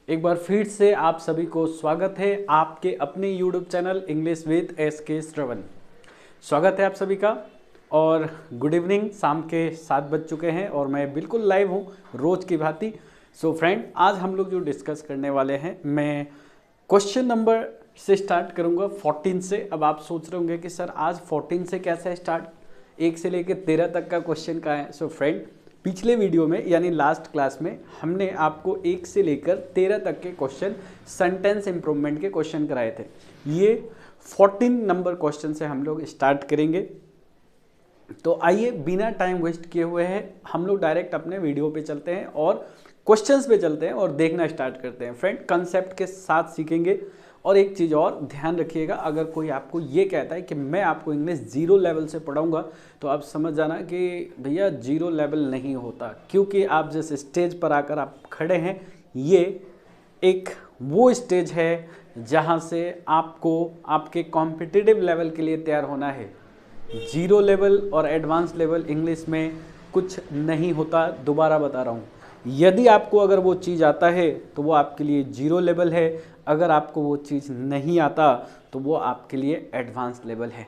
एक बार फिर से आप सभी को स्वागत है आपके अपने YouTube channel English with SK श्रवण। स्वागत है आप सभी का और गुड इवनिंग। शाम के 7 बज चुके हैं और मैं बिल्कुल लाइव हूँ रोज की भांति। सो फ्रेंड, आज हम लोग जो डिस्कस करने वाले हैं, मैं क्वेश्चन नंबर से स्टार्ट करूँगा 14 से। अब आप सोच रहे होंगे कि सर आज 14 से कैसे स्टार्ट, 1 से लेकर 13 तक का क्वेश्चन का है। सो फ्रेंड, पिछले वीडियो में यानी लास्ट क्लास में हमने आपको 1 से लेकर 13 तक के क्वेश्चन सेंटेंस इंप्रूवमेंट के क्वेश्चन कराए थे। ये 14 नंबर क्वेश्चन से हम लोग स्टार्ट करेंगे। तो आइए बिना टाइम वेस्ट किए हुए हैं हम लोग डायरेक्ट अपने वीडियो पे चलते हैं और क्वेश्चंस पे चलते हैं और देखना स्टार्ट करते हैं। फ्रेंड, कंसेप्ट के साथ सीखेंगे। और एक चीज़ और ध्यान रखिएगा, अगर कोई आपको ये कहता है कि मैं आपको इंग्लिश 0 लेवल से पढ़ाऊंगा, तो आप समझ जाना कि भैया 0 लेवल नहीं होता, क्योंकि आप जिस स्टेज पर आकर आप खड़े हैं, ये एक वो स्टेज है जहाँ से आपको आपके कॉम्पिटिटिव लेवल के लिए तैयार होना है। 0 लेवल और एडवांस लेवल इंग्लिश में कुछ नहीं होता। दोबारा बता रहा हूँ, यदि आपको अगर वो चीज़ आता है तो वो आपके लिए 0 लेवल है, अगर आपको वो चीज़ नहीं आता तो वो आपके लिए एडवांस लेवल है।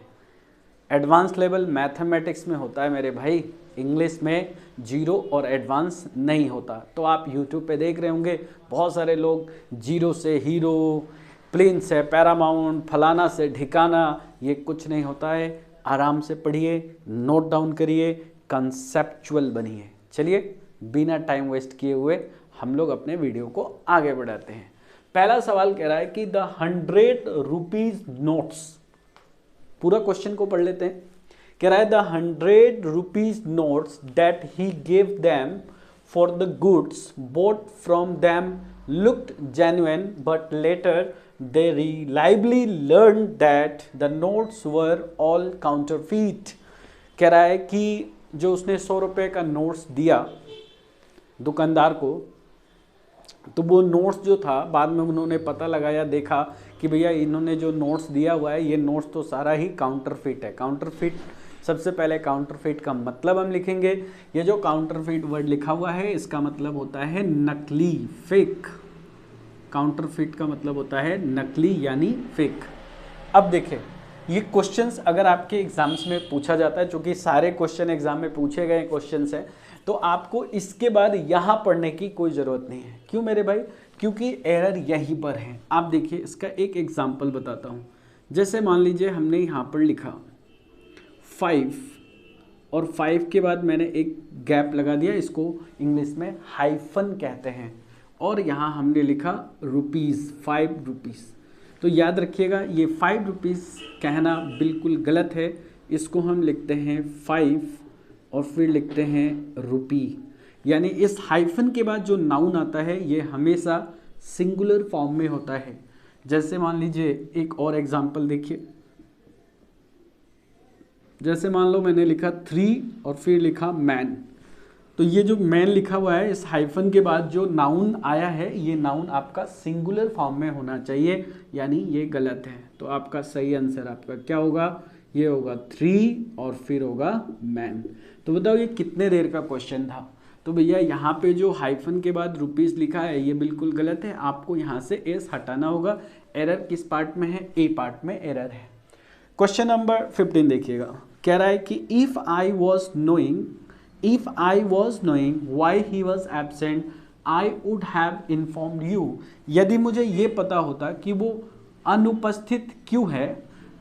एडवांस लेवल मैथमेटिक्स में होता है मेरे भाई, इंग्लिश में 0 और एडवांस नहीं होता। तो आप यूट्यूब पे देख रहे होंगे बहुत सारे लोग 0 से हीरो, प्लेन से पैरामाउंट, फलाना से ढिकाना, ये कुछ नहीं होता है। आराम से पढ़िए, नोट डाउन करिए, कंसेप्चुअल बनिए। चलिए बिना टाइम वेस्ट किए हुए हम लोग अपने वीडियो को आगे बढ़ाते हैं। पहला सवाल कह रहा है कि द 100 रुपीज नोट्स, पूरा क्वेश्चन को पढ़ लेते हैं। कह रहा है the 100 rupees notes that he gave them for the goods bought from them looked genuine but later they reliably learned that the notes were all counterfeit। कह रहा है कि जो उसने 100 रुपये का नोट्स दिया दुकानदार को, तो वो नोट्स जो था बाद में उन्होंने पता लगाया, देखा कि भैया इन्होंने जो नोट्स दिया हुआ है ये नोट्स तो सारा ही काउंटरफिट है। काउंटरफिट, सबसे पहले काउंटरफिट का मतलब हम लिखेंगे। ये जो काउंटरफिट वर्ड लिखा हुआ है इसका मतलब होता है नकली, फेक। काउंटरफिट का मतलब होता है नकली यानी फेक। अब देखें, ये क्वेश्चंस अगर आपके एग्जाम्स में पूछा जाता है, चूंकि सारे क्वेश्चन एग्जाम में पूछे गए क्वेश्चंस हैं, तो आपको इसके बाद यहाँ पढ़ने की कोई ज़रूरत नहीं है। क्यों मेरे भाई? क्योंकि एरर यहीं पर है। आप देखिए, इसका एक एग्जाम्पल बताता हूँ। जैसे मान लीजिए हमने यहाँ पर लिखा 5 और 5 के बाद मैंने एक गैप लगा दिया, इसको इंग्लिश में हाइफन कहते हैं, और यहाँ हमने लिखा रुपीज़, 5 रुपीज़। तो याद रखिएगा, ये 5 रुपीज़ कहना बिल्कुल गलत है। इसको हम लिखते हैं 5 और फिर लिखते हैं रुपी। यानी इस हाइफन के बाद जो नाउन आता है ये हमेशा सिंगुलर फॉर्म में होता है। जैसे मान लीजिए एक और एग्जांपल देखिए, जैसे मान लो मैंने लिखा 3 और फिर लिखा मैन। तो ये जो मैन लिखा हुआ है, इस हाइफन के बाद जो नाउन आया है ये नाउन आपका सिंगुलर फॉर्म में होना चाहिए, यानी ये गलत है। तो आपका सही आंसर आपका क्या होगा? ये होगा 3 और फिर होगा मैन। तो बताओ ये कितने देर का क्वेश्चन था? तो भैया यहाँ पे जो हाइफन के बाद रुपीज़ लिखा है ये बिल्कुल गलत है, आपको यहाँ से एस हटाना होगा। एरर किस पार्ट में है? ए पार्ट में एरर है। क्वेश्चन नंबर 15 देखिएगा, कह रहा है कि if I was knowing why he was absent I would have informed you. यदि मुझे ये पता होता कि वो अनुपस्थित क्यों है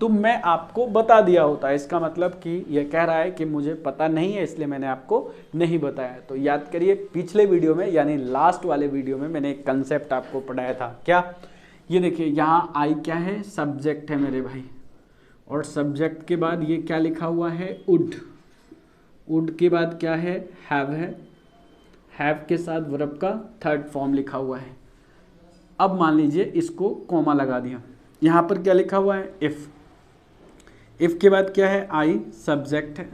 तो मैं आपको बता दिया होता। इसका मतलब कि ये कह रहा है कि मुझे पता नहीं है इसलिए मैंने आपको नहीं बताया। तो याद करिए, पिछले वीडियो में यानी लास्ट वाले वीडियो में मैंने एक कंसेप्ट आपको पढ़ाया था। क्या? ये देखिए, यहाँ आई क्या है? सब्जेक्ट है मेरे भाई, और सब्जेक्ट के बाद ये क्या लिखा हुआ है? वुड। वुड के बाद क्या है? हैव है। हैव के साथ वर्ब का थर्ड फॉर्म लिखा हुआ है। अब मान लीजिए इसको कॉमा लगा दिया, यहाँ पर क्या लिखा हुआ है? इफ़। इफ़ के बाद क्या है? आई, सब्जेक्ट है।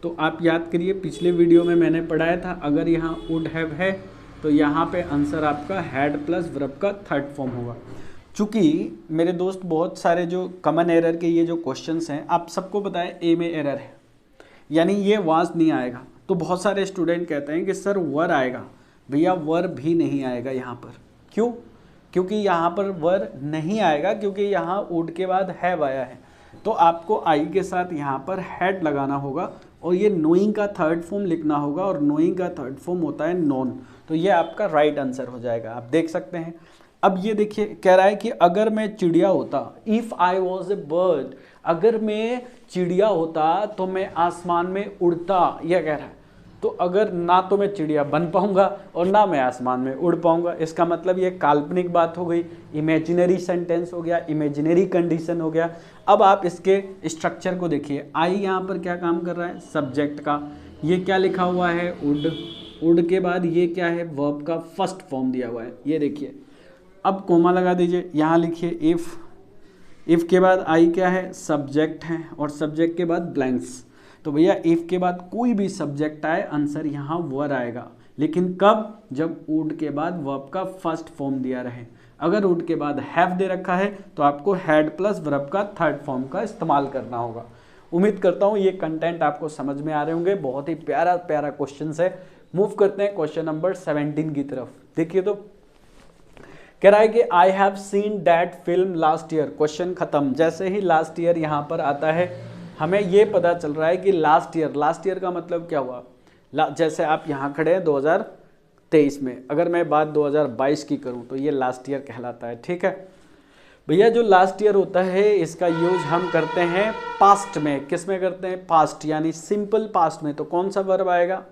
तो आप याद करिए, पिछले वीडियो में मैंने पढ़ाया था, अगर यहाँ वुड हैव है तो यहाँ पे आंसर आपका हैड प्लस वर्ब का थर्ड फॉर्म होगा। चूँकि मेरे दोस्त बहुत सारे जो कॉमन एरर के ये जो क्वेश्चंस हैं, आप सबको पता है ए में एरर है, यानी ये वाज नहीं आएगा। तो बहुत सारे स्टूडेंट कहते हैं कि सर वर आएगा। भैया वर भी नहीं आएगा यहाँ पर। क्यों? क्योंकि यहाँ पर वर नहीं आएगा, क्योंकि यहाँ वुड के बाद हैव आया है। तो आपको आई के साथ यहाँ पर हैड लगाना होगा और ये नोइंग का थर्ड फॉर्म लिखना होगा, और नोइंग का थर्ड फॉर्म होता है नोन। तो ये आपका राइट आंसर हो जाएगा, आप देख सकते हैं। अब ये देखिए, कह रहा है कि अगर मैं चिड़िया होता, if I was a bird, अगर मैं चिड़िया होता तो मैं आसमान में उड़ता, यह कह रहा है। तो अगर ना तो मैं चिड़िया बन पाऊंगा और ना मैं आसमान में उड़ पाऊंगा, इसका मतलब ये काल्पनिक बात हो गई, इमेजिनरी सेंटेंस हो गया, इमेजिनरी कंडीशन हो गया। अब आप इसके स्ट्रक्चर को देखिए, आई यहाँ पर क्या काम कर रहा है, सब्जेक्ट का। ये क्या लिखा हुआ है, उड। उड के बाद ये क्या है, वर्ब का फर्स्ट फॉर्म दिया हुआ है, ये देखिए। अब कोमा लगा दीजिए, यहाँ लिखिए इफ़। इफ़ के बाद आई क्या है, सब्जेक्ट है, और सब्जेक्ट के बाद ब्लैंक्स। तो भैया इफ़ के बाद कोई भी सब्जेक्ट आए, आंसर यहाँ वर आएगा। लेकिन कब? जब वुड के बाद वर्ब का फर्स्ट फॉर्म दिया रहे। अगर वुड के बाद हैव दे रखा है तो आपको हैड प्लस वर्ब का थर्ड फॉर्म का इस्तेमाल करना होगा। उम्मीद करता हूँ ये कंटेंट आपको समझ में आ रहे होंगे। बहुत ही प्यारा प्यारा क्वेश्चन है। मूव करते हैं क्वेश्चन नंबर 17 की तरफ। देखिए, तो कह रहा है कि I have seen that film last year. Question खत्म। जैसे ही लास्ट ईयर यहाँ पर आता है, हमें ये पता चल रहा है कि लास्ट ईयर का मतलब क्या हुआ। जैसे आप यहाँ खड़े हैं 2023 में, अगर मैं बात 2022 की करूँ तो ये लास्ट ईयर कहलाता है। ठीक है भैया, जो लास्ट ईयर होता है इसका यूज हम करते हैं पास्ट में। किस में करते हैं? पास्ट, यानी सिंपल पास्ट में। तो कौन सा वर्ब आएगा?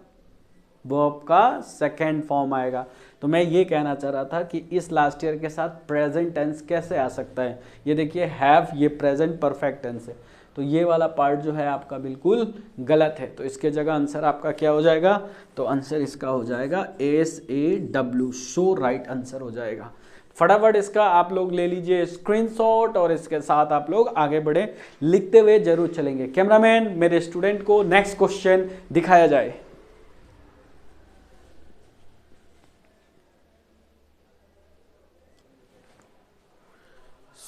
वर्ब का सेकेंड फॉर्म आएगा। तो मैं ये कहना चाह रहा था कि इस लास्ट ईयर के साथ प्रेजेंट टेंस कैसे आ सकता है। ये देखिए हैव, ये प्रेजेंट परफेक्ट टेंस है। तो ये वाला पार्ट जो है आपका बिल्कुल गलत है। तो इसके जगह आंसर आपका क्या हो जाएगा? तो आंसर इसका हो जाएगा SAW, शो राइट आंसर हो जाएगा। फटाफट इसका आप लोग ले लीजिए स्क्रीनशॉट और इसके साथ आप लोग आगे बढ़े, लिखते हुए जरूर चलेंगे। कैमरामैन, मेरे स्टूडेंट को नेक्स्ट क्वेश्चन दिखाया जाए।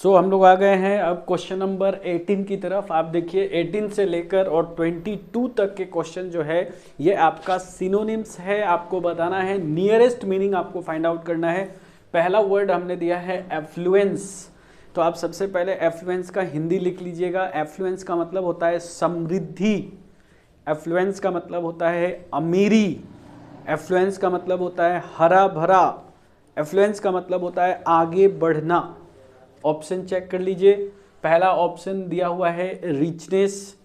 हम लोग आ गए हैं अब क्वेश्चन नंबर 18 की तरफ। आप देखिए 18 से लेकर और 22 तक के क्वेश्चन जो है ये आपका सिनोनिम्स है। आपको बताना है, नियरेस्ट मीनिंग आपको फाइंड आउट करना है। पहला वर्ड हमने दिया है एफ्लुएंस। तो आप सबसे पहले एफ्लुएंस का हिंदी लिख लीजिएगा। एफ्लुएंस का मतलब होता है समृद्धि, एफ्लुएंस का मतलब होता है अमीरी, एफ्लुएंस का मतलब होता है हरा भरा, एफ्लुएंस का मतलब होता है आगे बढ़ना। ऑप्शन चेक कर लीजिए। पहला ऑप्शन दिया हुआ है रिचनेस,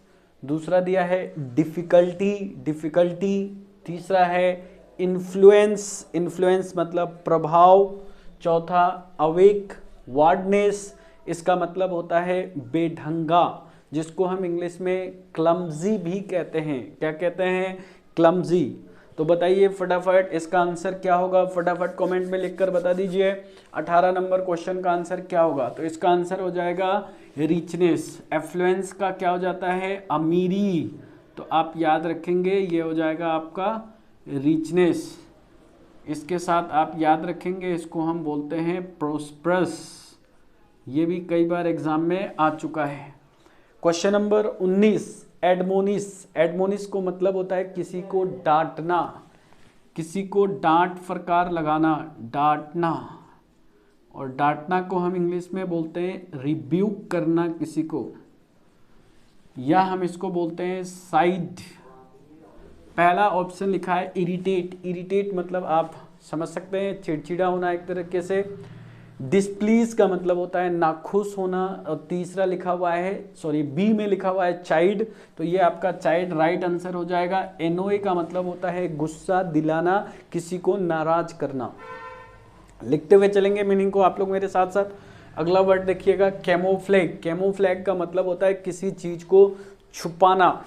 दूसरा दिया है डिफिकल्टी, तीसरा है इन्फ्लुएंस, इन्फ्लुएंस मतलब प्रभाव, चौथा अवेक, वार्डनेस, इसका मतलब होता है बेढंगा, जिसको हम इंग्लिश में क्लमजी भी कहते हैं। क्या कहते हैं? क्लमजी। तो बताइए फटाफट इसका आंसर क्या होगा, फटाफट कमेंट में लिखकर बता दीजिए। 18 नंबर क्वेश्चन का आंसर क्या होगा? तो इसका आंसर हो जाएगा रिचनेस। एफ्लुएंस का क्या हो जाता है? अमीरी। तो आप याद रखेंगे ये हो जाएगा आपका रिचनेस। इसके साथ आप याद रखेंगे इसको हम बोलते हैं प्रोस्परस। ये भी कई बार एग्जाम में आ चुका है। Question number 19 एडमोनिस। एडमोनिस को मतलब होता है किसी को डांटना, किसी को डांट फटकार लगाना, डांटना। और डांटना को हम इंग्लिश में बोलते हैं रिब्यूक करना किसी को, या हम इसको बोलते हैं साइड। पहला ऑप्शन लिखा है इरिटेट। इरिटेट मतलब आप समझ सकते हैं चिड़चिड़ा होना एक तरीके से। डिस्प्लीज का मतलब होता है नाखुश होना। और तीसरा लिखा हुआ है, सॉरी बी में लिखा हुआ है चाइल्ड, तो ये आपका चाइल्ड राइट आंसर हो जाएगा। एनोए का मतलब होता है गुस्सा दिलाना, किसी को नाराज करना। लिखते हुए चलेंगे मीनिंग को आप लोग मेरे साथ साथ। अगला वर्ड देखिएगा कैमोफ्लेग। कैमोफ्लेग का मतलब होता है किसी चीज को छुपाना।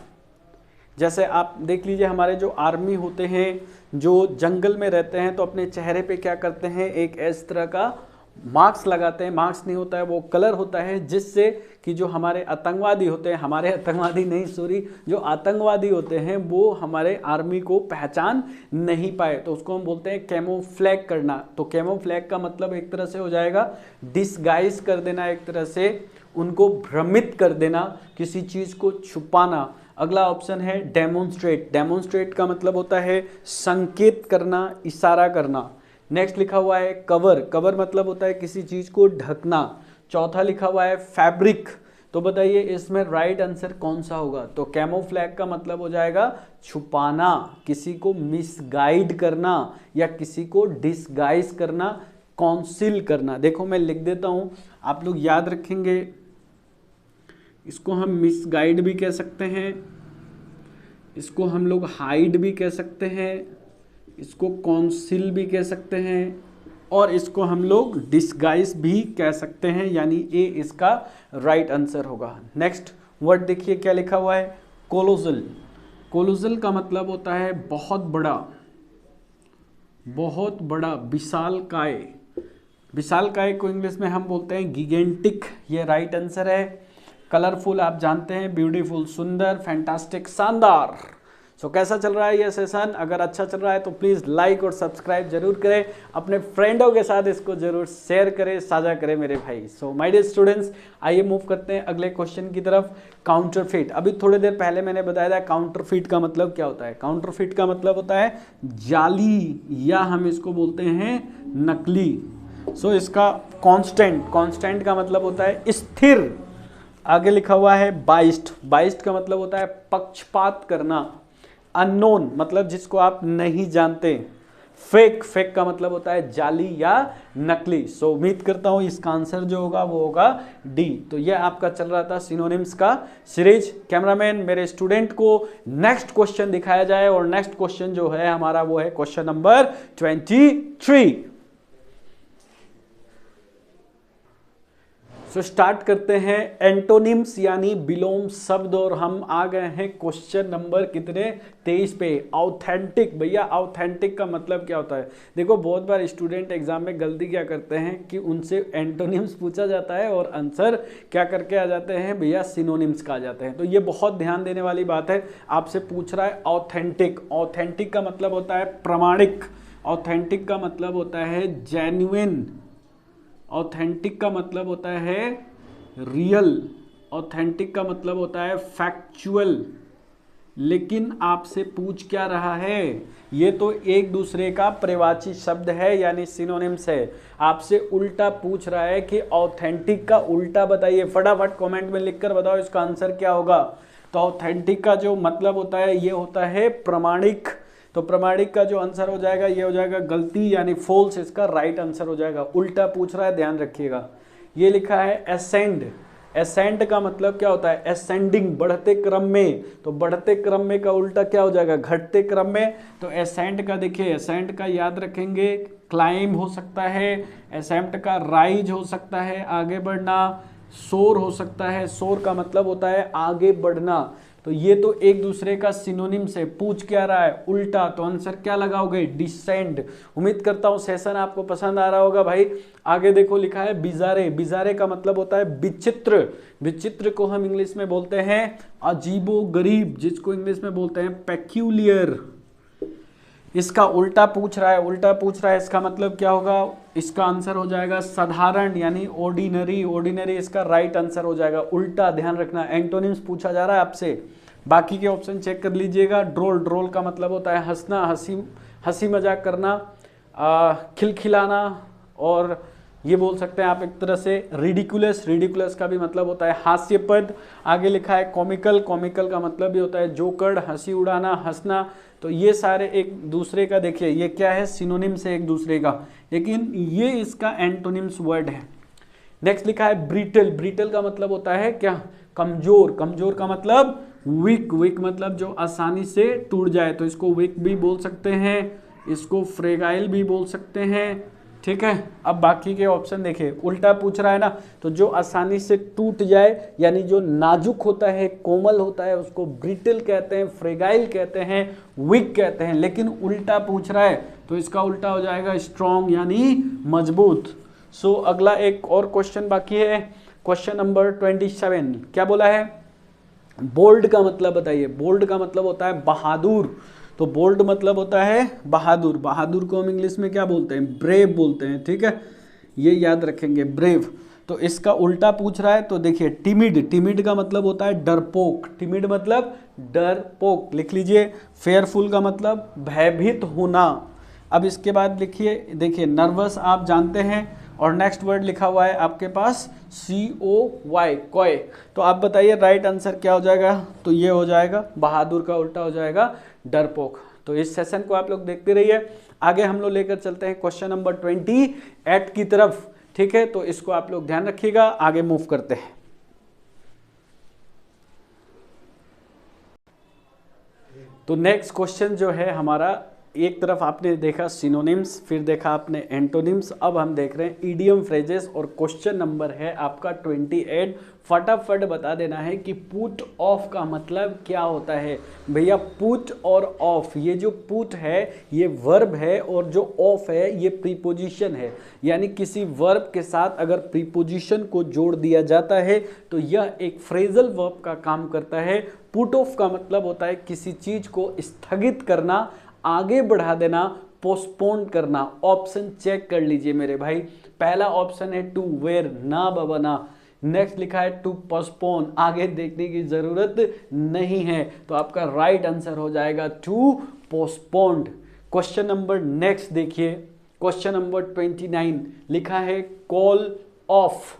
जैसे आप देख लीजिए हमारे जो आर्मी होते हैं, जो जंगल में रहते हैं, तो अपने चेहरे पे क्या करते हैं, एक इस तरह का मार्क्स लगाते हैं। मार्क्स नहीं होता है, वो कलर होता है, जिससे कि जो हमारे आतंकवादी होते हैं, हमारे आतंकवादी नहीं सॉरी, जो आतंकवादी होते हैं वो हमारे आर्मी को पहचान नहीं पाए, तो उसको हम बोलते हैं कैमोफ्लैग करना। तो कैमोफ्लैग का मतलब एक तरह से हो जाएगा डिस्गाइज कर देना, एक तरह से उनको भ्रमित कर देना, किसी चीज़ को छुपाना। अगला ऑप्शन है डेमोन्स्ट्रेट। डेमोन्स्ट्रेट का मतलब होता है संकेत करना, इशारा करना। नेक्स्ट लिखा हुआ है कवर, कवर मतलब होता है किसी चीज को ढकना। चौथा लिखा हुआ है फैब्रिक, तो बताइए इसमें राइट आंसर कौन सा होगा? तो कैमोफ्लैग का मतलब हो जाएगा छुपाना, किसी को मिसगाइड करना या किसी को डिसगाइज करना, कॉन्सील करना। देखो मैं लिख देता हूं, आप लोग याद रखेंगे। इसको हम मिसगाइड भी कह सकते हैं, इसको हम लोग हाइड भी कह सकते हैं, इसको कॉन्सील भी कह सकते हैं, और इसको हम लोग डिसगाइज भी कह सकते हैं, यानी ए इसका राइट आंसर होगा। नेक्स्ट वर्ड देखिए क्या लिखा हुआ है, कोलोजल। कोलोजल का मतलब होता है बहुत बड़ा, बहुत बड़ा, विशालकाय। विशालकाय को इंग्लिश में हम बोलते हैं गिगेंटिक, ये राइट आंसर है। कलरफुल आप जानते हैं, ब्यूटीफुल सुंदर, फैंटास्टिक शानदार। सो कैसा चल रहा है ये सेशन? अगर अच्छा चल रहा है तो प्लीज़ लाइक और सब्सक्राइब जरूर करें, अपने फ्रेंडों के साथ इसको जरूर शेयर करें, साझा करें मेरे भाई। सो माय डियर स्टूडेंट्स, आइए मूव करते हैं अगले क्वेश्चन की तरफ। काउंटरफीट, अभी थोड़ी देर पहले मैंने बताया था काउंटरफीट का मतलब क्या होता है। काउंटरफीट का मतलब होता है जाली, या हम इसको बोलते हैं नकली। सो इसका कांस्टेंट, कांस्टेंट का मतलब होता है स्थिर। आगे लिखा हुआ है बाइस्ड, बाइस्ड का मतलब होता है पक्षपात करना। अननोन मतलब जिसको आप नहीं जानते। फेक, फेक का मतलब होता है जाली या नकली। सो उम्मीद करता हूं इसका आंसर जो होगा वो होगा डी। तो यह आपका चल रहा था सिनोनिम्स का सीरीज। कैमरामैन मेरे स्टूडेंट को नेक्स्ट क्वेश्चन दिखाया जाए, और नेक्स्ट क्वेश्चन जो है हमारा वो है क्वेश्चन नंबर 23। सो स्टार्ट करते हैं एंटोनिम्स यानी विलोम शब्द, और हम आ गए हैं क्वेश्चन नंबर कितने, 23 पे। ऑथेंटिक, भैया ऑथेंटिक का मतलब क्या होता है? देखो बहुत बार स्टूडेंट एग्जाम में गलती क्या करते हैं कि उनसे एंटोनिम्स पूछा जाता है और आंसर क्या करके आ जाते हैं भैया, सिनोनिम्स का आ जाते हैं। तो ये बहुत ध्यान देने वाली बात है। आपसे पूछ रहा है ऑथेंटिक, ऑथेंटिक का मतलब होता है प्रमाणिक, ऑथेंटिक का मतलब होता है जेन्युइन, ऑथेंटिक का मतलब होता है रियल, ऑथेंटिक का मतलब होता है फैक्चुअल। लेकिन आपसे पूछ क्या रहा है? ये तो एक दूसरे का पर्यायवाची शब्द है यानी सिनोनिम्स है। आपसे उल्टा पूछ रहा है कि ऑथेंटिक का उल्टा बताइए। फटाफट कमेंट में लिखकर बताओ इसका आंसर क्या होगा। तो ऑथेंटिक का जो मतलब होता है ये होता है प्रमाणिक। तो प्रमाणिक का जो आंसर हो जाएगा ये हो जाएगा गलती यानी फॉल्स, इसका राइट आंसर हो जाएगा। उल्टा पूछ रहा है, ध्यान रखिएगा। ये लिखा है एसेंड, एसेंड का मतलब क्या होता है? एसेंडिंग, बढ़ते क्रम में। तो बढ़ते क्रम में का उल्टा क्या हो जाएगा? घटते क्रम में। तो एसेंड का देखिए, एसेंड का याद रखेंगे क्लाइंब हो सकता है, एसेंड का राइज हो सकता है, आगे बढ़ना, सोर हो सकता है, सोर का मतलब होता है आगे बढ़ना। तो ये तो एक दूसरे का सिनोनिम से पूछ क्या रहा है? उल्टा। तो आंसर क्या लगाओगे? डिसेंड। उम्मीद करता हूं सेशन आपको पसंद आ रहा होगा भाई। आगे देखो लिखा है बिजारे, बिजारे का मतलब होता है विचित्र। विचित्र को हम इंग्लिश में बोलते हैं अजीबो गरीब, जिसको इंग्लिश में बोलते हैं पेक्यूलियर। इसका उल्टा पूछ रहा है, उल्टा पूछ रहा है, इसका मतलब क्या होगा? इसका आंसर हो जाएगा साधारण यानी ऑर्डिनरी, ऑर्डिनरी इसका राइट आंसर हो जाएगा। उल्टा ध्यान रखना, एंटोनिम्स पूछा जा रहा है आपसे। बाकी के ऑप्शन चेक कर लीजिएगा। ड्रोल, ड्रोल का मतलब होता है हंसना, हंसी मजाक करना, खिलखिलाना, और ये बोल सकते हैं आप एक तरह से रिडिकुलस, रिडिकुलस का भी मतलब होता है हास्यपद। आगे लिखा है कॉमिकल, कॉमिकल का मतलब भी होता है जोकर, हंसी उड़ाना, हंसना। तो ये सारे एक दूसरे का देखिए ये क्या है? सिनोनिम्स है एक दूसरे का, लेकिन ये इसका एंटोनिम्स वर्ड है। नेक्स्ट लिखा है ब्रिटल, ब्रिटल का मतलब होता है क्या? कमजोर, कमजोर का मतलब वीक, वीक मतलब जो आसानी से टूट जाए। तो इसको वीक भी बोल सकते हैं, इसको फ्रेगाइल भी बोल सकते हैं, ठीक है। अब बाकी के ऑप्शन देखिए, उल्टा पूछ रहा है ना, तो जो आसानी से टूट जाए यानी जो नाजुक होता है, कोमल होता है, उसको ब्रिटल कहते हैं, फ्रेगाइल कहते हैं, वीक कहते हैं। लेकिन उल्टा पूछ रहा है तो इसका उल्टा हो जाएगा स्ट्रॉन्ग यानी मजबूत। सो अगला एक और क्वेश्चन बाकी है, क्वेश्चन नंबर 27। क्या बोला है? बोल्ड का मतलब बताइए। बोल्ड का मतलब होता है बहादुर। तो बोल्ड मतलब होता है बहादुर। बहादुर को हम इंग्लिश में क्या बोलते हैं? ब्रेव बोलते हैं, ठीक है, ये याद रखेंगे, ब्रेव। तो इसका उल्टा पूछ रहा है तो देखिए टिमिड, टिमिड का मतलब होता है डरपोक, टिमिड मतलब डरपोक, लिख लीजिए। फेयरफुल का मतलब भयभीत होना, अब इसके बाद लिखिए, देखिए नर्वस आप जानते हैं, और नेक्स्ट वर्ड लिखा हुआ है आपके पास COY, कोय। तो आप बताइए राइट आंसर क्या हो जाएगा? तो ये हो जाएगा बहादुर का उल्टा हो जाएगा डरपोक। तो इस सेशन को आप लोग देखते रहिए। आगे हम लोग लेकर चलते हैं क्वेश्चन नंबर 28 की तरफ, ठीक है? तो इसको आप लोग ध्यान रखिएगा, आगे मूव करते हैं। तो नेक्स्ट क्वेश्चन जो है हमारा, एक तरफ आपने देखा सिनोनिम्स, फिर देखा आपने एंटोनिम्स, अब हम देख रहे हैं इडियम फ्रेजेस, और क्वेश्चन नंबर है आपका 28। फटाफट बता देना है कि पुट ऑफ का मतलब क्या होता है। भैया पुट और ऑफ, ये जो पुट है ये वर्ब है, और जो ऑफ है ये प्रीपोजिशन है। यानी किसी वर्ब के साथ अगर प्रीपोजिशन को जोड़ दिया जाता है तो यह एक फ्रेजल वर्ब का काम करता है। पुट ऑफ का मतलब होता है किसी चीज को स्थगित करना, आगे बढ़ा देना, पोस्टपोन करना। ऑप्शन चेक कर लीजिए मेरे भाई। पहला ऑप्शन है टू वेयर, ना बाबा ना। नेक्स्ट लिखा है टू पोस्टपोन, आगे देखने की जरूरत नहीं है। तो आपका राइट आंसर हो जाएगा to postponed. Question number next देखिए, क्वेश्चन नंबर 29 लिखा है कॉल ऑफ।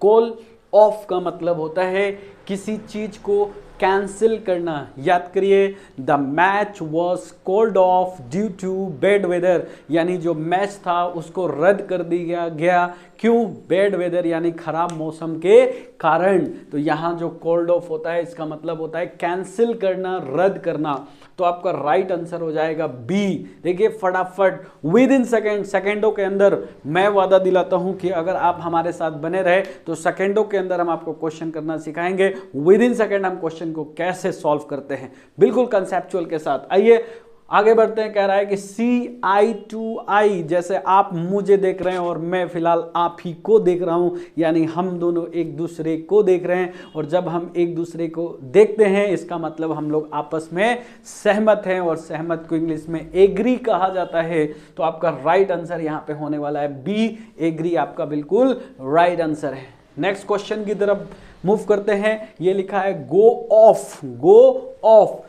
कॉल ऑफ का मतलब होता है किसी चीज को कैंसिल करना। याद करिए, the match was called off due to bad weather, यानी जो मैच था उसको रद्द कर दिया गया। क्यों? बैड वेदर यानी खराब मौसम के कारण। तो यहाँ जो कॉल्ड ऑफ होता है इसका मतलब होता है कैंसिल करना, रद्द करना। तो आपका राइट आंसर हो जाएगा बी। देखिए फटाफट विद इन सेकेंडों के अंदर, मैं वादा दिलाता हूं कि अगर आप हमारे साथ बने रहे तो सेकेंडों के अंदर हम आपको क्वेश्चन करना सिखाएंगे। विद इन सेकेंड हम क्वेश्चन को कैसे सॉल्व करते हैं, बिल्कुल कंसेप्चुअल के साथ। आइए आगे बढ़ते हैं। कह रहा है कि CI2I, जैसे आप मुझे देख रहे हैं और मैं फिलहाल आप ही को देख रहा हूं, यानी हम दोनों एक दूसरे को देख रहे हैं। और जब हम एक दूसरे को देखते हैं इसका मतलब हम लोग आपस में सहमत हैं, और सहमत को इंग्लिश में एग्री कहा जाता है। तो आपका राइट आंसर यहां पे होने वाला है बी, एग्री आपका बिल्कुल राइट आंसर है। नेक्स्ट क्वेश्चन की तरफ मूव करते हैं। ये लिखा है गो ऑफ। गो ऑफ,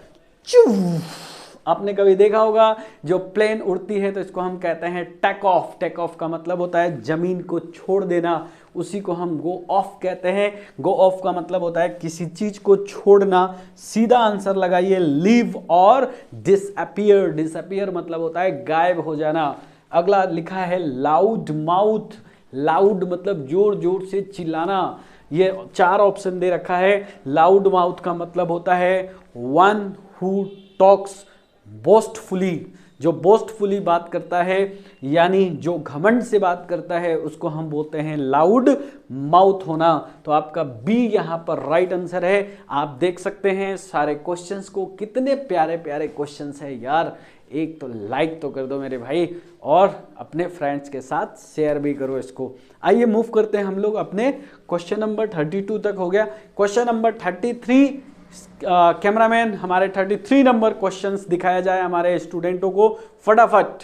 आपने कभी देखा होगा जो प्लेन उड़ती है तो इसको हम कहते हैं टेक ऑफ। टेक ऑफ का मतलब होता है जमीन को छोड़ देना, उसी को हम गो ऑफ कहते हैं। गो ऑफ का मतलब होता है किसी चीज को छोड़ना। सीधा आंसर लगाइए लीव और डिसअपियर। डिसअपियर मतलब होता है गायब हो जाना। अगला लिखा है लाउड माउथ। लाउड मतलब जोर जोर से चिल्लाना। ये 4 ऑप्शन दे रखा है। लाउड माउथ का मतलब होता है वन हु टॉक्स बोस्टफुली, जो बोस्टफुली बात करता है, यानी जो घमंड से बात करता है उसको हम बोलते हैं लाउड माउथ होना। तो आपका बी यहाँ पर राइट आंसर है। आप देख सकते हैं सारे क्वेश्चंस को, कितने प्यारे प्यारे क्वेश्चंस है यार। एक तो लाइक तो कर दो मेरे भाई, और अपने फ्रेंड्स के साथ शेयर भी करो इसको। आइए मूव करते हैं हम लोग अपने क्वेश्चन नंबर 32 तक हो गया। क्वेश्चन नंबर 33, कैमरामैन हमारे 33 नंबर क्वेश्चंस दिखाया जाए हमारे स्टूडेंटों को फटाफट।